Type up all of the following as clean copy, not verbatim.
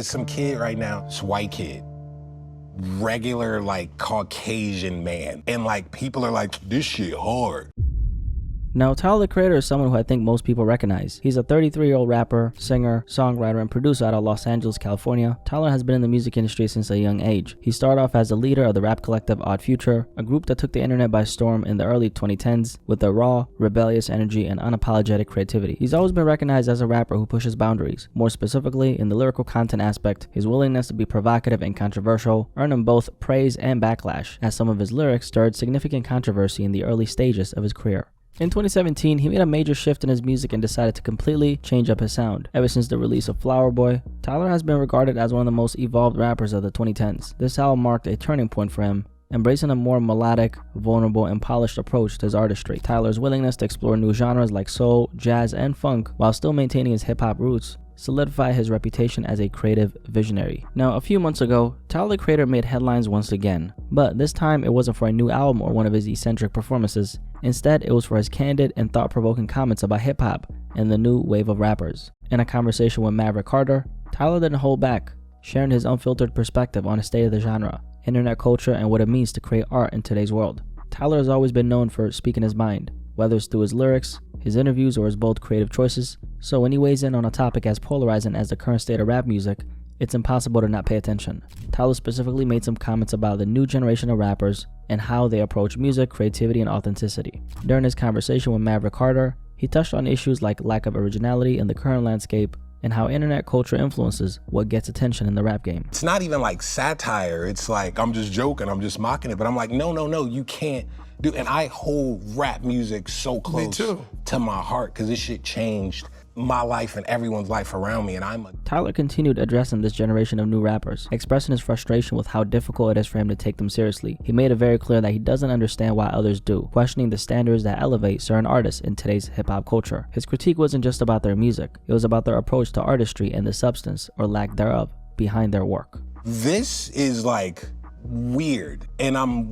Some kid right now, it's a white kid, regular like Caucasian man, and like people are like, this shit hard. Now, Tyler, the Creator, is someone who I think most people recognize. He's a 33-year-old rapper, singer, songwriter, and producer out of Los Angeles, California. Tyler has been in the music industry since a young age. He started off as the leader of the rap collective Odd Future, a group that took the internet by storm in the early 2010s with their raw, rebellious energy and unapologetic creativity. He's always been recognized as a rapper who pushes boundaries. More specifically, in the lyrical content aspect, his willingness to be provocative and controversial earned him both praise and backlash, as some of his lyrics stirred significant controversy in the early stages of his career. In 2017, he made a major shift in his music and decided to completely change up his sound. Ever since the release of Flower Boy, Tyler has been regarded as one of the most evolved rappers of the 2010s. This album marked a turning point for him, embracing a more melodic, vulnerable, and polished approach to his artistry. Tyler's willingness to explore new genres like soul, jazz, and funk while still maintaining his hip-hop roots solidify his reputation as a creative visionary. Now, a few months ago, Tyler, the Creator, made headlines once again, but this time it wasn't for a new album or one of his eccentric performances. Instead, it was for his candid and thought-provoking comments about hip-hop and the new wave of rappers. In a conversation with Maverick Carter, Tyler didn't hold back, sharing his unfiltered perspective on the state of the genre, internet culture, and what it means to create art in today's world. Tyler has always been known for speaking his mind, whether it's through his lyrics, his interviews, or his bold creative choices. So when he weighs in on a topic as polarizing as the current state of rap music, it's impossible to not pay attention. Tyler specifically made some comments about the new generation of rappers and how they approach music, creativity, and authenticity. During his conversation with Maverick Carter, he touched on issues like lack of originality in the current landscape and how internet culture influences what gets attention in the rap game. It's not even like satire. It's like, I'm just joking, I'm just mocking it. But I'm like, no, you can't do. And I hold rap music so close to my heart because this shit changed my life and everyone's life around me, and Tyler continued addressing this generation of new rappers, expressing his frustration with how difficult it is for him to take them seriously. He made it very clear that he doesn't understand why others do, questioning the standards that elevate certain artists in today's hip-hop culture. His critique wasn't just about their music, it was about their approach to artistry and the substance, or lack thereof, behind their work. This is like weird, and I'm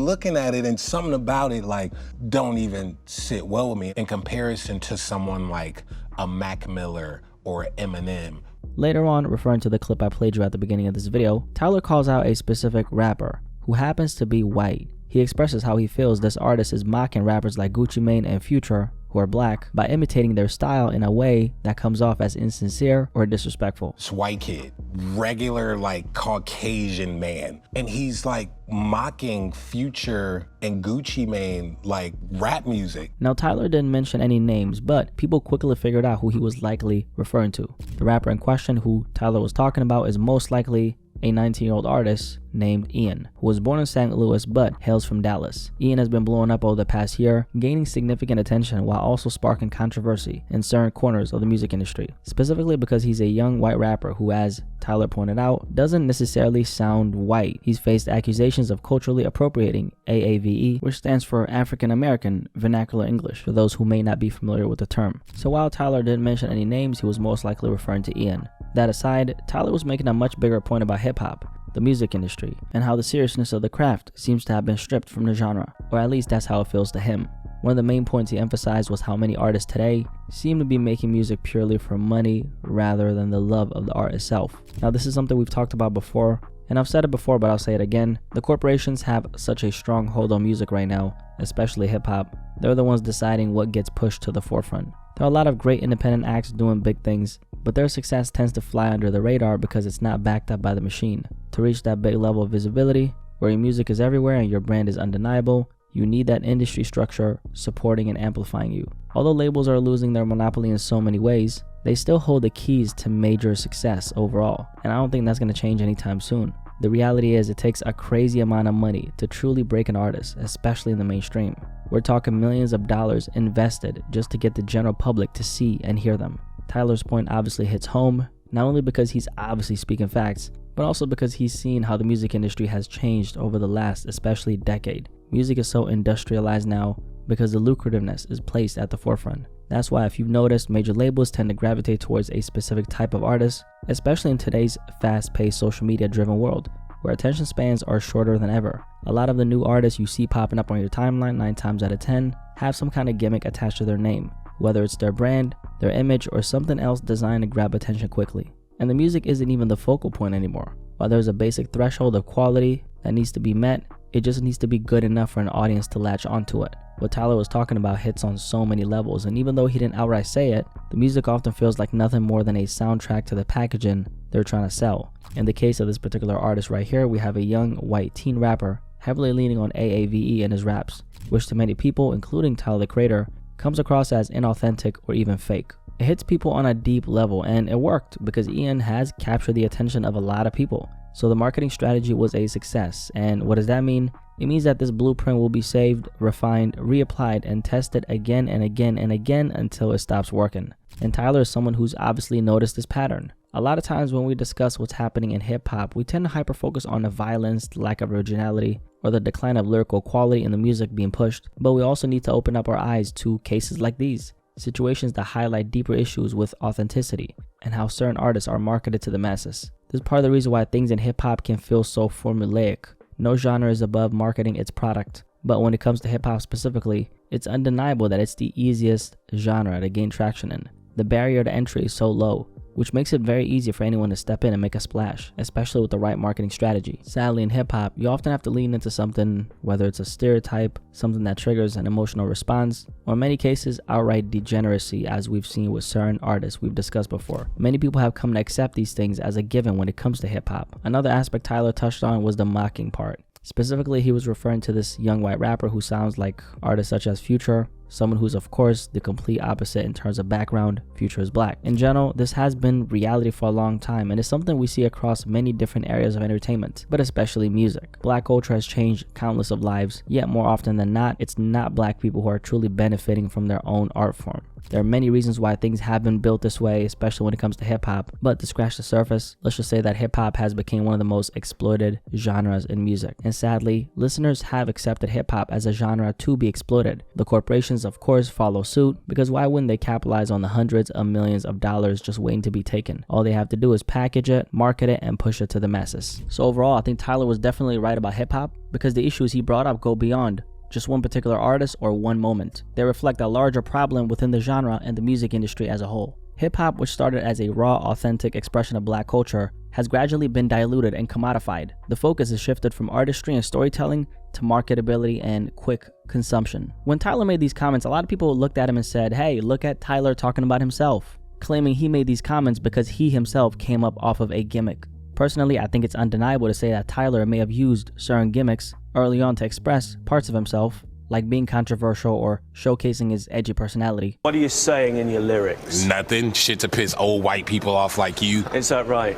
looking at it, and something about it like don't even sit well with me in comparison to someone like a Mac Miller or Eminem. Later on, referring to the clip I played you at the beginning of this video, Tyler calls out a specific rapper who happens to be white. He expresses how he feels this artist is mocking rappers like Gucci Mane and Future, who are black, by imitating their style in a way that comes off as insincere or disrespectful. This white kid, regular like Caucasian man, and he's like mocking Future and Gucci Mane like rap music. Now, Tyler didn't mention any names, but people quickly figured out who he was likely referring to. The rapper in question who Tyler was talking about is most likely a 19-year-old artist named Ian, who was born in St. Louis but hails from Dallas. Ian has been blowing up over the past year, gaining significant attention while also sparking controversy in certain corners of the music industry, specifically because he's a young white rapper who, as Tyler pointed out, doesn't necessarily sound white. He's faced accusations of culturally appropriating AAVE, which stands for African American Vernacular English, for those who may not be familiar with the term. So while Tyler didn't mention any names, he was most likely referring to Ian. That aside, Tyler was making a much bigger point about hip-hop, the music industry, and how the seriousness of the craft seems to have been stripped from the genre, or at least that's how it feels to him. One of the main points he emphasized was how many artists today seem to be making music purely for money rather than the love of the art itself. Now, this is something we've talked about before, and I've said it before, but I'll say it again. The corporations have such a strong hold on music right now, especially hip-hop. They're the ones deciding what gets pushed to the forefront. There are a lot of great independent acts doing big things, but their success tends to fly under the radar because it's not backed up by the machine. To reach that big level of visibility, where your music is everywhere and your brand is undeniable, you need that industry structure supporting and amplifying you. Although labels are losing their monopoly in so many ways, they still hold the keys to major success overall, and I don't think that's going to change anytime soon. The reality is it takes a crazy amount of money to truly break an artist, especially in the mainstream. We're talking millions of dollars invested just to get the general public to see and hear them. Tyler's point obviously hits home, not only because he's obviously speaking facts, but also because he's seen how the music industry has changed over the last, especially decade. Music is so industrialized now because the lucrativeness is placed at the forefront. That's why if you've noticed, major labels tend to gravitate towards a specific type of artist, especially in today's fast-paced social media-driven world, where attention spans are shorter than ever. A lot of the new artists you see popping up on your timeline 9 times out of 10 have some kind of gimmick attached to their name, whether it's their brand, their image, or something else designed to grab attention quickly. and the music isn't even the focal point anymore. While there's a basic threshold of quality that needs to be met, it just needs to be good enough for an audience to latch onto it. What Tyler was talking about hits on so many levels, and even though he didn't outright say it, the music often feels like nothing more than a soundtrack to the packaging they're trying to sell. In the case of this particular artist right here, we have a young white teen rapper heavily leaning on AAVE in his raps, which to many people, including Tyler the Creator, comes across as inauthentic or even fake. It hits people on a deep level, and it worked because Ian has captured the attention of a lot of people. So the marketing strategy was a success. And what does that mean? It means that this blueprint will be saved, refined, reapplied, and tested again and again and again until it stops working. And Tyler is someone who's obviously noticed this pattern. A lot of times when we discuss what's happening in hip-hop, we tend to hyper-focus on the violence, lack of originality, or the decline of lyrical quality in the music being pushed. But we also need to open up our eyes to cases like these. Situations that highlight deeper issues with authenticity and how certain artists are marketed to the masses. This is part of the reason why things in hip-hop can feel so formulaic. No genre is above marketing its product, but when it comes to hip-hop specifically, it's undeniable that it's the easiest genre to gain traction in. The barrier to entry is so low, which makes it very easy for anyone to step in and make a splash, especially with the right marketing strategy. Sadly, in hip-hop, you often have to lean into something, whether it's a stereotype, something that triggers an emotional response, or in many cases, outright degeneracy, as we've seen with certain artists we've discussed before. Many people have come to accept these things as a given when it comes to hip-hop. Another aspect Tyler touched on was the mocking part. Specifically, he was referring to this young white rapper who sounds like artists such as Future, someone who's of course the complete opposite in terms of background. Future is black. In general, this has been reality for a long time, and it's something we see across many different areas of entertainment, but especially music. Black culture has changed countless of lives, yet more often than not, it's not black people who are truly benefiting from their own art form. There are many reasons why things have been built this way, especially when it comes to hip-hop, but to scratch the surface, let's just say that hip-hop has become one of the most exploited genres in music. And sadly, listeners have accepted hip-hop as a genre to be exploited. The corporations, of course, follow suit, because why wouldn't they capitalize on the hundreds of millions of dollars just waiting to be taken? All they have to do is package it, market it, and push it to the masses. So overall, I think Tyler was definitely right about hip-hop, because the issues he brought up go beyond just one particular artist or one moment. They reflect a larger problem within the genre and the music industry as a whole. Hip-hop, which started as a raw, authentic expression of black culture, has gradually been diluted and commodified. The focus has shifted from artistry and storytelling to marketability and quick consumption. When Tyler made these comments, a lot of people looked at him and said, hey, look at Tyler talking about himself, claiming he made these comments because he himself came up off of a gimmick. Personally, I think it's undeniable to say that Tyler may have used certain gimmicks early on to express parts of himself, like being controversial or showcasing his edgy personality. What are you saying in your lyrics? Nothing. Shit to piss old white people off like you. Is that right?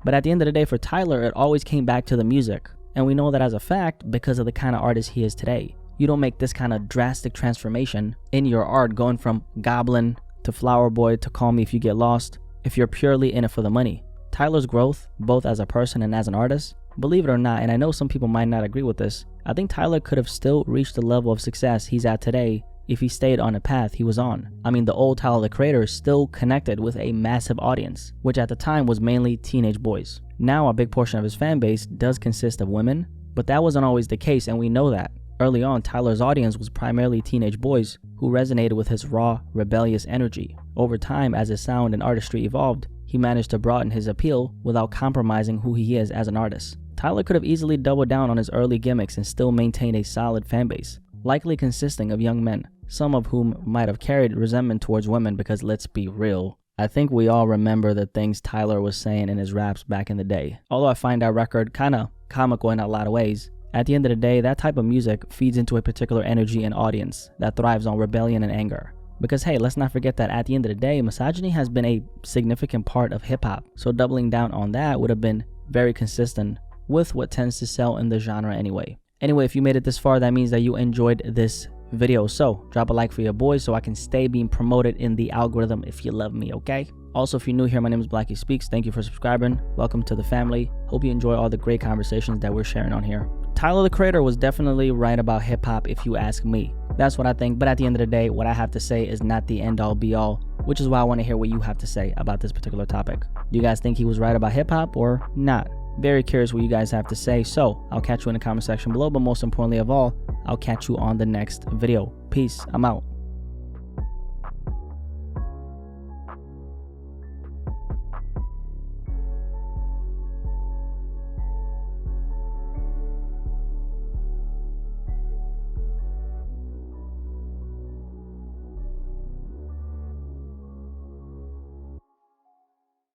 But at the end of the day, for Tyler, it always came back to the music. And we know that as a fact because of the kind of artist he is today. You don't make this kind of drastic transformation in your art, going from Goblin to Flower Boy to Call Me If You Get Lost, if you're purely in it for the money. Tyler's growth, both as a person and as an artist, believe it or not, and I know some people might not agree with this, I think Tyler could have still reached the level of success he's at today if he stayed on the path he was on. I mean, the old Tyler the Creator is still connected with a massive audience, which at the time was mainly teenage boys. Now a big portion of his fan base does consist of women, but that wasn't always the case, and we know that. Early on, Tyler's audience was primarily teenage boys who resonated with his raw, rebellious energy. Over time, as his sound and artistry evolved, he managed to broaden his appeal without compromising who he is as an artist. Tyler could have easily doubled down on his early gimmicks and still maintained a solid fanbase, likely consisting of young men, some of whom might have carried resentment towards women because let's be real, I think we all remember the things Tyler was saying in his raps back in the day. Although I find that record kinda comical in a lot of ways, at the end of the day, that type of music feeds into a particular energy and audience that thrives on rebellion and anger. Because hey, let's not forget that at the end of the day, misogyny has been a significant part of hip-hop, so doubling down on that would have been very consistent with what tends to sell in the genre anyway. Anyway, if you made it this far, that means that you enjoyed this video, so drop a like for your boys so I can stay being promoted in the algorithm if you love me, okay? Also, if you're new here, my name is Blacky Speaks. Thank you for subscribing. Welcome to the family. Hope you enjoy all the great conversations that we're sharing on here. Tyler the Creator was definitely right about hip-hop if you ask me. That's what I think, but at the end of the day, what I have to say is not the end-all be-all, which is why I want to hear what you have to say about this particular topic. Do you guys think he was right about hip-hop or not? Very curious what you guys have to say, so I'll catch you in the comment section below, but most importantly of all, I'll catch you on the next video. Peace. I'm out.